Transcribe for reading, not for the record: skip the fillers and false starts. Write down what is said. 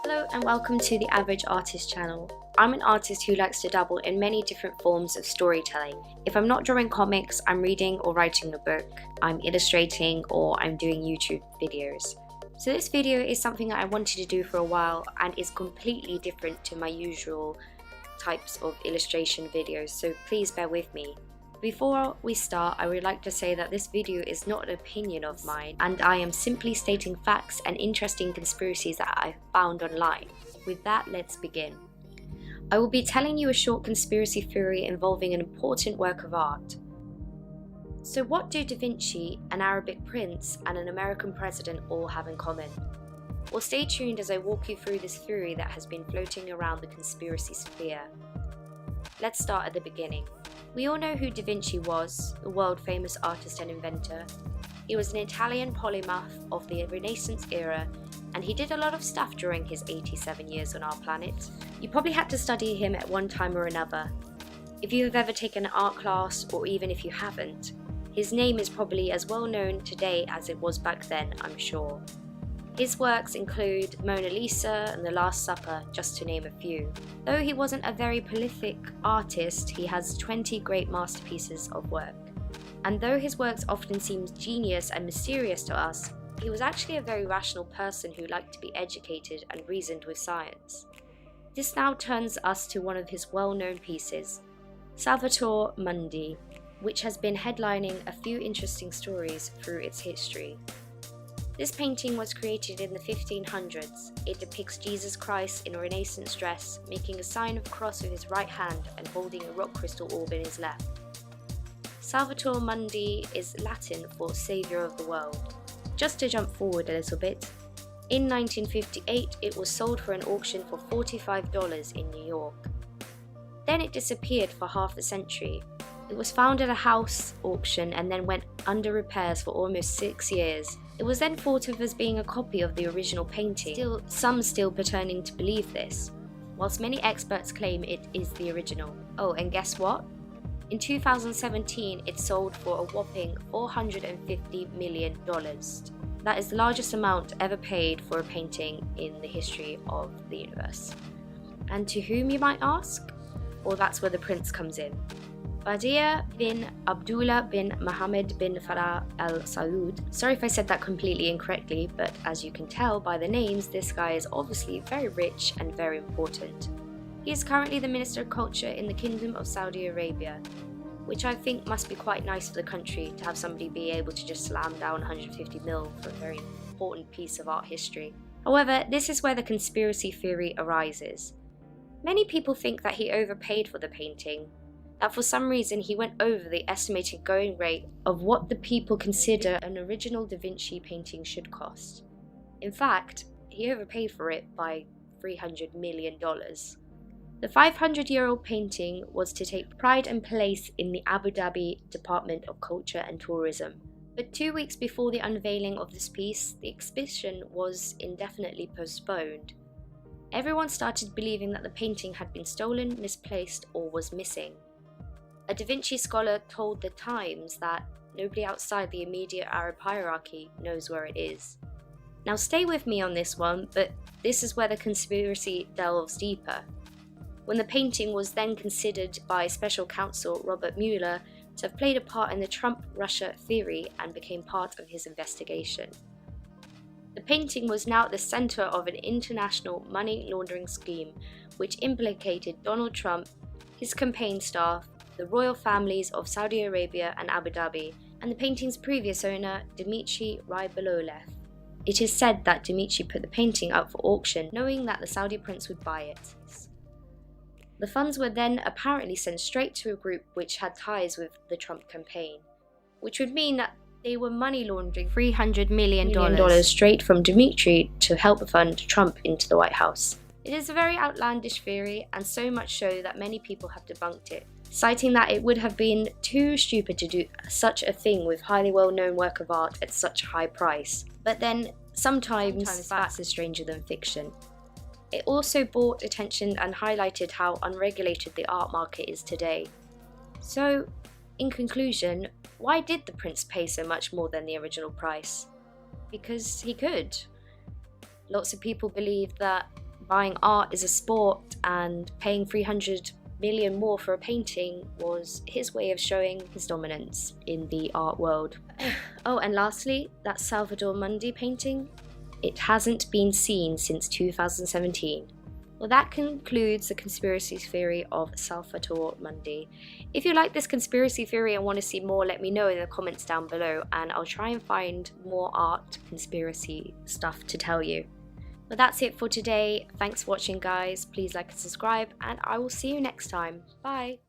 Hello and welcome to the Average Artist channel. I'm an artist who likes to dabble in many different forms of storytelling. If I'm not drawing comics, I'm reading or writing a book, I'm illustrating, or I'm doing YouTube videos. So this video is something that I wanted to do for a while and is completely different to my usual types of illustration videos, so please bear with me. Before we start, I would like to say that this video is not an opinion of mine, and I am simply stating facts and interesting conspiracies that I found online. With that, let's begin. I will be telling you a short conspiracy theory involving an important work of art. So what do Da Vinci, an Arabic prince, and an American president all have in common? Well, stay tuned as I walk you through this theory that has been floating around the conspiracy sphere. Let's start at the beginning. We all know who Da Vinci was, the world-famous artist and inventor. He was an Italian polymath of the Renaissance era, and he did a lot of stuff during his 87 years on our planet. You probably had to study him at one time or another. If you have ever taken an art class, or even if you haven't, his name is probably as well known today as it was back then, I'm sure. His works include Mona Lisa and The Last Supper, just to name a few. Though he wasn't a very prolific artist, he has 20 great masterpieces of work. And though his works often seem genius and mysterious to us, he was actually a very rational person who liked to be educated and reasoned with science. This now turns us to one of his well-known pieces, Salvator Mundi, which has been headlining a few interesting stories through its history. This painting was created in the 1500s. It depicts Jesus Christ in a Renaissance dress, making a sign of a cross with his right hand and holding a rock crystal orb in his left. Salvator Mundi is Latin for Saviour of the World. Just to jump forward a little bit, in 1958 it was sold for an auction for $45 in New York. Then it disappeared for half a century. It was found at a house auction and then went under repairs for almost 6 years. It was then thought of as being a copy of the original painting, some still pretending to believe this, whilst many experts claim it is the original. Oh, and guess what? In 2017, it sold for a whopping $450 million. That is the largest amount ever paid for a painting in the history of the universe. And to whom, you might ask? Well, that's where the prince comes in. Badia bin Abdullah bin Mohammed bin Farah al Saud. Sorry if I said that completely incorrectly, but as you can tell by the names, this guy is obviously very rich and very important. He is currently the Minister of Culture in the Kingdom of Saudi Arabia, which I think must be quite nice for the country to have somebody be able to just slam down 150 mil for a very important piece of art history. However, this is where the conspiracy theory arises. Many people think that he overpaid for the painting, that for some reason he went over the estimated going rate of what the people consider an original Da Vinci painting should cost. In fact, he overpaid for it by $300 million. The 500-year-old painting was to take pride and place in the Abu Dhabi Department of Culture and Tourism. But 2 weeks before the unveiling of this piece, the exhibition was indefinitely postponed. Everyone started believing that the painting had been stolen, misplaced, or was missing. A Da Vinci scholar told The Times that nobody outside the immediate Arab hierarchy knows where it is. Now stay with me on this one, but this is where the conspiracy delves deeper. When the painting was then considered by special counsel Robert Mueller to have played a part in the Trump-Russia theory and became part of his investigation. The painting was now at the center of an international money laundering scheme which implicated Donald Trump, his campaign staff, the royal families of Saudi Arabia and Abu Dhabi, and the painting's previous owner, Dmitry Rybolovlev. It is said that Dmitry put the painting up for auction knowing that the Saudi prince would buy it. The funds were then apparently sent straight to a group which had ties with the Trump campaign, which would mean that they were money laundering $300 million straight from Dmitry to help fund Trump into the White House. It is a very outlandish theory, and so much so that many people have debunked it, citing that it would have been too stupid to do such a thing with highly well-known work of art at such a high price. But then, sometimes facts are stranger than fiction. It also brought attention and highlighted how unregulated the art market is today. So, in conclusion, why did the prince pay so much more than the original price? because he could. Lots of people believe that buying art is a sport and paying 300 million more for a painting was his way of showing his dominance in the art world. Oh, and lastly, that Salvator Mundi painting, it hasn't been seen since 2017. Well, that concludes the conspiracy theory of Salvator Mundi. If you like this conspiracy theory and want to see more, let me know in the comments down below, and I'll try and find more art conspiracy stuff to tell you. But that's it for today. Thanks for watching, guys. Please like and subscribe, and I will see you next time. Bye!